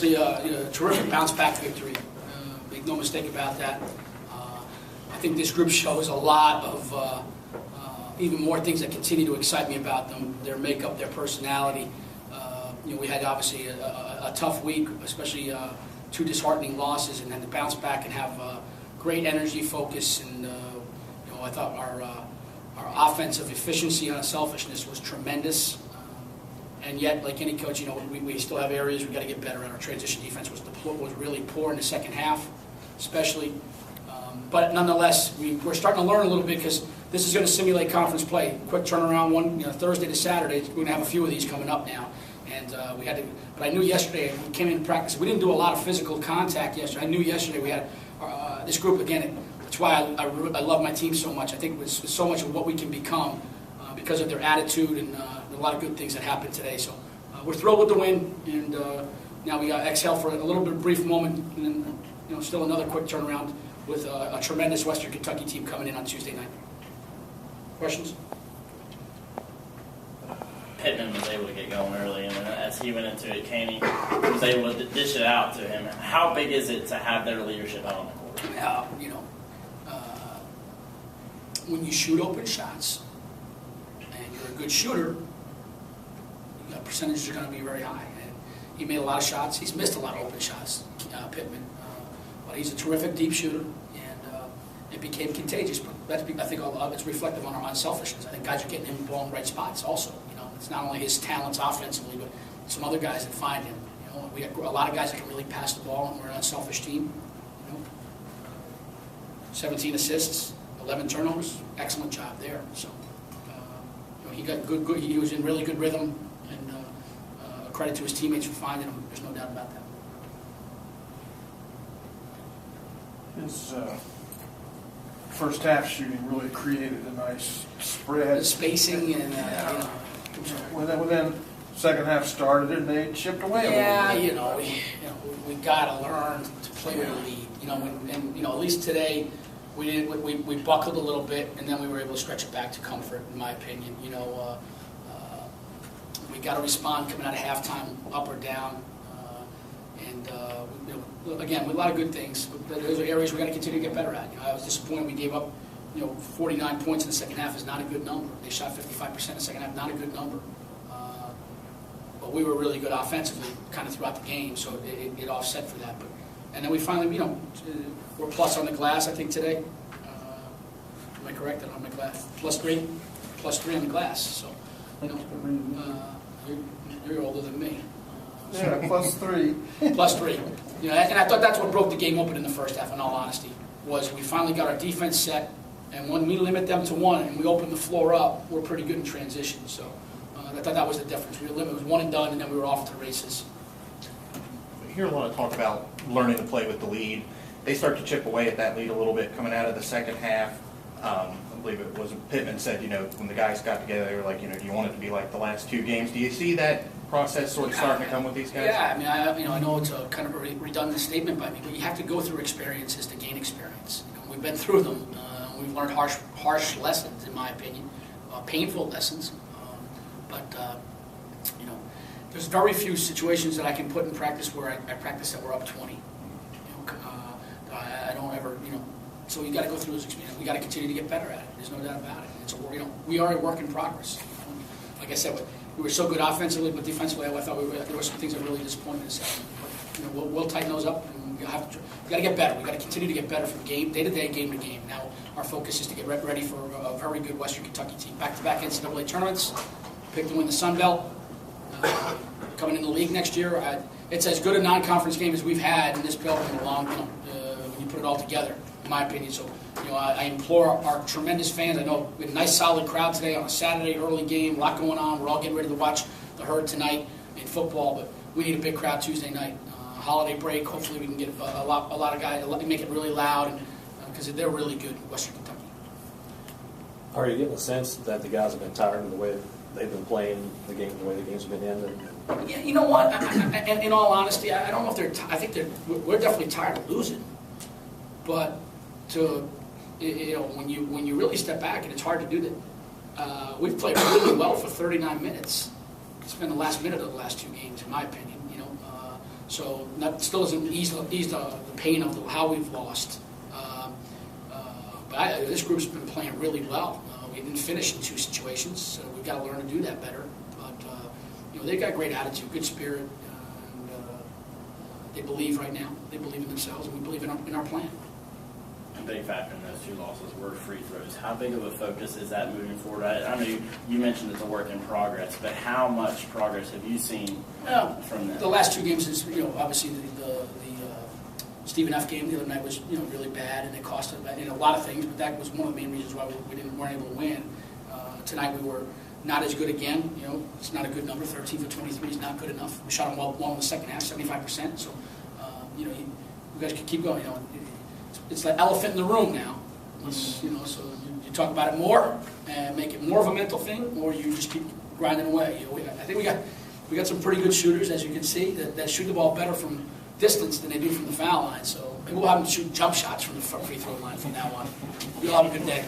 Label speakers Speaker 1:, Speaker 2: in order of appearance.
Speaker 1: obviously a terrific bounce-back victory. Make no mistake about that. I think this group shows a lot of even more things that continue to excite me about them, their makeup, their personality. We had obviously a tough week, especially 2 disheartening losses, and then to bounce back and have great energy, focus, and I thought our offensive efficiency and unselfishness was tremendous. And yet, like any coach, we still have areas we got to get better at. Our transition defense was really poor in the second half, especially. But nonetheless, we're starting to learn a little bit because this is going to simulate conference play. Quick turnaround, Thursday to Saturday. We're going to have a few of these coming up now. And we had to. But I knew yesterday we came in practice. We didn't do a lot of physical contact yesterday. I knew yesterday we had this group again. That's why I love my team so much. I think it's so much of what we can become because of their attitude and a lot of good things that happened today. So we're thrilled with the win, and now we got exhale for a little bit brief moment, and then still another quick turnaround with a tremendous Western Kentucky team coming in on Tuesday night. Questions?
Speaker 2: Pittman was able to get going early, and as he went into it, Caney was able to dish it out to him. How big is it to have their leadership out on the court?
Speaker 1: Yeah, when you shoot open shots and you're a good shooter, your percentages are going to be very high. And he made a lot of shots. He's missed a lot of open shots, Pittman. But he's a terrific deep shooter, and it became contagious. But I think it's reflective on our unselfishness. I think guys are getting him the ball in the right spots also. It's not only his talents offensively, but some other guys that find him. We got a lot of guys that can really pass the ball, and we're an unselfish team. 17 assists, 11 turnovers, excellent job there. So he got good. He was in really good rhythm, and credit to his teammates for finding him. There's no doubt about that.
Speaker 3: His first half shooting really created a nice spread.
Speaker 1: The spacing and
Speaker 3: When then second half started and they chipped away a little bit.
Speaker 1: we got to learn to play with a lead. And at least today we buckled a little bit, and then we were able to stretch it back to comfort, in my opinion. We got to respond coming out of halftime, up or down. Again, with a lot of good things, but those are areas we got to continue to get better at. I was disappointed we gave up, 49 points in the second half is not a good number. They shot 55% in the second half, not a good number. But we were really good offensively, kind of throughout the game, so it offset for that. And then we finally, we're plus on the glass, I think today. Am I correct? On the glass, +3 on the glass. So, you're older than me.
Speaker 3: Yeah, +3.
Speaker 1: +3. And I thought that's what broke the game open in the first half, in all honesty, was we finally got our defense set, and when we limit them to 1 and we open the floor up, we're pretty good in transition. So I thought that was the difference. It was 1 and done, and then we were off to the races.
Speaker 4: We hear a lot of talk about learning to play with the lead. They start to chip away at that lead a little bit coming out of the second half. I believe it was Pittman said, when the guys got together, they were like, do you want it to be like the last 2 games? Do you see that process sort of starting to come with these guys?
Speaker 1: Yeah, I know it's a kind of a redundant statement by me, but you have to go through experiences to gain experience. We've been through them. We've learned harsh lessons, in my opinion, painful lessons. But there's very few situations that I can put in practice where I practice that we're up 20. I don't ever, so you got to go through those experiences. We got to continue to get better at it. There's no doubt about it. We are a work in progress. Like I said, we were so good offensively, but defensively, I thought there were some things that really disappointed us. But we'll tighten those up, and we got to get better. We got to continue to get better from day to day, game to game. Now our focus is to get ready for a very good Western Kentucky team. Back-to-back NCAA tournaments, pick to win the Sun Belt. Coming in the league next year, it's as good a non-conference game as we've had in this building in a long, when you put it all together, in my opinion. So, I implore our tremendous fans. I know we had a nice, solid crowd today on a Saturday early game. A lot going on. We're all getting ready to watch the Herd tonight in football, but we need a big crowd Tuesday night. Holiday break. Hopefully, we can get a lot of guys. Make it really loud, because they're really good in Western Kentucky.
Speaker 5: Are you getting a sense that the guys have been tired of the way they've been playing the game, the way the games have been ended?
Speaker 1: Yeah, you know what? In all honesty, I don't know if they're. I think we're definitely tired of losing, but when you really step back, and it's hard to do that. We've played really well for 39 minutes. It's been the last minute of the last 2 games, in my opinion. So that still doesn't ease the pain of how we've lost. But this group's been playing really well. We didn't finish in 2 situations, so we've got to learn to do that better. But they've got great attitude, good spirit, and they believe right now. They believe in themselves, and we believe in our plan.
Speaker 2: A big factor in those 2 losses were free throws. How big of a focus is that moving forward? I know you mentioned it's a work in progress, but how much progress have you seen from that?
Speaker 1: The last 2 games is, obviously the Stephen F. game the other night was, really bad, and it cost us a lot of things, but that was one of the main reasons why weren't able to win. Tonight we were not as good again. It's not a good number. 13 for 23 is not good enough. We shot them well in the second half, 75%. So, you guys can keep going. It's like elephant in the room now. So you talk about it more and make it more of a mental thing, or you just keep grinding away. I think we got some pretty good shooters, as you can see, that shoot the ball better from distance than they do from the foul line. So maybe we'll have them shoot jump shots from the free throw line from now on. You'll have a good day.